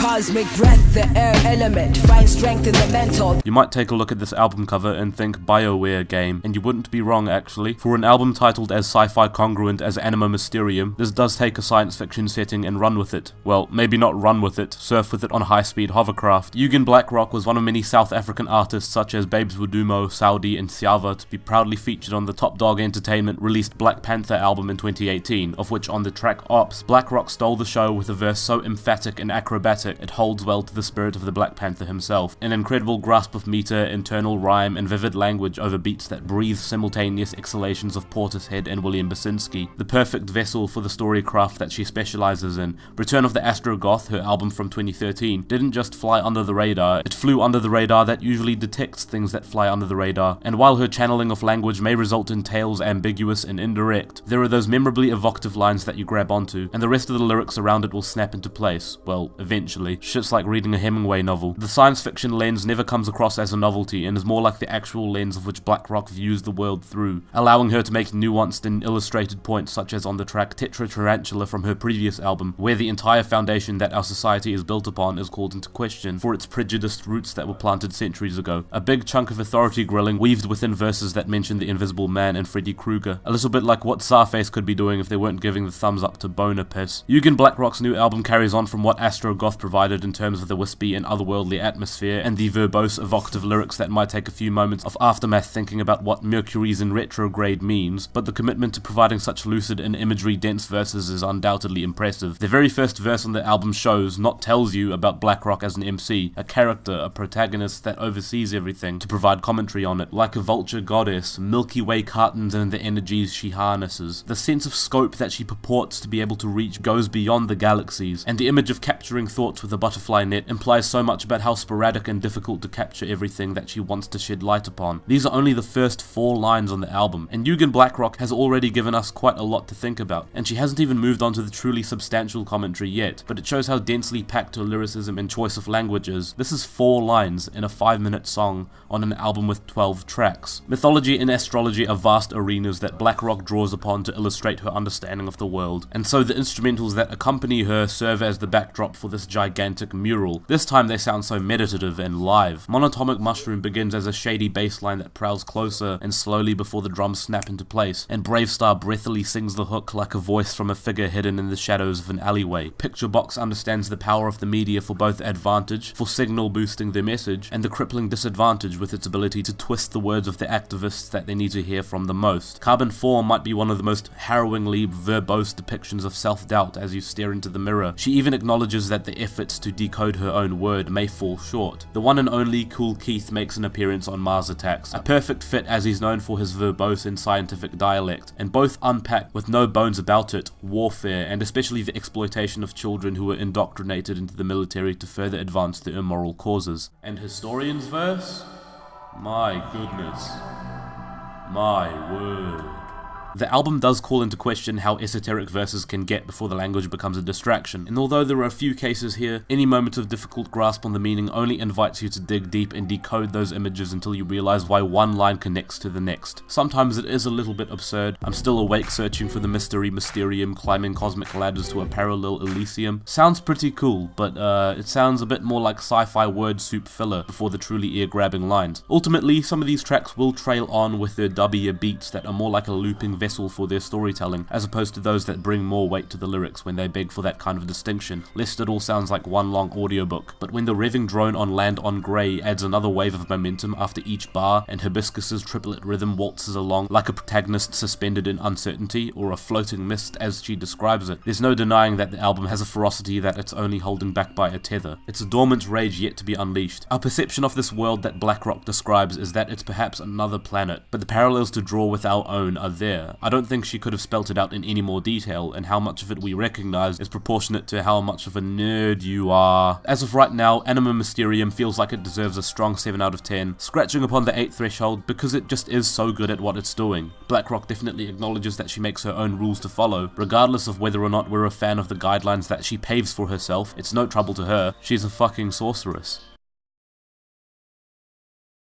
cosmic breath, the air element, find strength in the mental. You might take a look at this album cover and think BioWare game, and you wouldn't be wrong actually. For an album titled as sci-fi congruent as Anima Mysterium, this does take a science fiction setting and run with it. Well, maybe not run with it, surf with it on high-speed hovercraft. Yugen Blakrok was one of many South African artists such as Babes Wodumo, Saudi and Siava to be proudly featured on the Top Dog Entertainment released Black Panther album in 2018, of which on the track Ops, Blakrok stole the show with a verse so emphatic and acrobatic it holds well to the spirit of the Black Panther himself. An incredible grasp of meter, internal rhyme and vivid language over beats that breathe simultaneous exhalations of Portishead and William Basinski. The perfect vessel for the storycraft that she specializes in. Return of the Astrogoth, her album from 2013, didn't just fly under the radar, it flew under the radar that usually detects things that fly under the radar. And while her channeling of language may result in tales ambiguous and indirect, there are those memorably evocative lines that you grab onto, and the rest of the lyrics around it will snap into place. Well, eventually. Shit's like reading a Hemingway novel. The science fiction lens never comes across as a novelty and is more like the actual lens of which Blakrok views the world through, allowing her to make nuanced and illustrated points such as on the track Tetra Tarantula from her previous album, where the entire foundation that our society is built upon is called into question for its prejudiced roots that were planted centuries ago. A big chunk of authority grilling weaved within verses that mention the Invisible Man and Freddy Krueger, a little bit like what Sarface could be doing if they weren't giving the thumbs up to Boner Piss. Yugen Blakrok's new album carries on from what Astrogoth provided in terms of the wispy and otherworldly atmosphere and the verbose evocative lyrics that might take a few moments of aftermath thinking about what Mercury's in retrograde means, but the commitment to providing such lucid and imagery dense verses is undoubtedly impressive. The very first verse on the album shows, not tells you, about Blakrok as an MC, a character, a protagonist that oversees everything to provide commentary on it, like a vulture goddess, Milky Way cartons and the energies she harnesses. The sense of scope that she purports to be able to reach goes beyond the galaxies, and the image of capturing thoughts with a butterfly net implies so much about how sporadic and difficult to capture everything that she wants to shed light upon. These are only the first 4 lines on the album, and Yugen Blakrok has already given us quite a lot to think about, and she hasn't even moved on to the truly substantial commentary yet, but it shows how densely packed her lyricism and choice of language is. This is 4 lines in a 5-minute song on an album with 12 tracks. Mythology and astrology are vast arenas that Blakrok draws upon to illustrate her understanding of the world, and so the instrumentals that accompany her serve as the backdrop for this gigantic mural. This time they sound so meditative and live. Monatomic Mushroom begins as a shady bass line that prowls closer and slowly before the drums snap into place, and BRAVESTARR breathily sings the hook like a voice from a figure hidden in the shadows of an alleyway. Picture Box understands the power of the media for both advantage, for signal boosting their message, and the crippling disadvantage with its ability to twist the words of the activists that they need to hear from the most. Carbon 4 might be one of the most harrowingly verbose depictions of self-doubt as you stare into the mirror. She even acknowledges that the efforts to decode her own word may fall short. The one and only Kool Keith makes an appearance on Mars Attacks, a perfect fit as he's known for his verbose and scientific dialect, and both unpack with no bones about it, warfare, and especially the exploitation of children who were indoctrinated into the military to further advance their immoral causes. And Historian's verse? My goodness. My word. The album does call into question how esoteric verses can get before the language becomes a distraction, and although there are a few cases here, any moment of difficult grasp on the meaning only invites you to dig deep and decode those images until you realize why one line connects to the next. Sometimes it is a little bit absurd. I'm still awake searching for the Mysterium, climbing cosmic ladders to a parallel Elysium. Sounds pretty cool, but it sounds a bit more like sci-fi word soup filler before the truly ear-grabbing lines. Ultimately, some of these tracks will trail on with their dubbier beats that are more like a looping vessel for their storytelling, as opposed to those that bring more weight to the lyrics when they beg for that kind of distinction, lest it all sounds like one long audiobook. But when the revving drone on Land on Grey adds another wave of momentum after each bar, and Hibiscus's triplet rhythm waltzes along like a protagonist suspended in uncertainty, or a floating mist as she describes it, there's no denying that the album has a ferocity that it's only holding back by a tether. It's a dormant rage yet to be unleashed. Our perception of this world that Blakrok describes is that it's perhaps another planet, but the parallels to draw with our own are there. I don't think she could have spelt it out in any more detail, and how much of it we recognize is proportionate to how much of a nerd you are. As of right now, Anima Mysterium feels like it deserves a strong 7 out of 10, scratching upon the 8 threshold because it just is so good at what it's doing. Blakrok definitely acknowledges that she makes her own rules to follow, regardless of whether or not we're a fan of the guidelines that she paves for herself. It's no trouble to her. She's a fucking sorceress.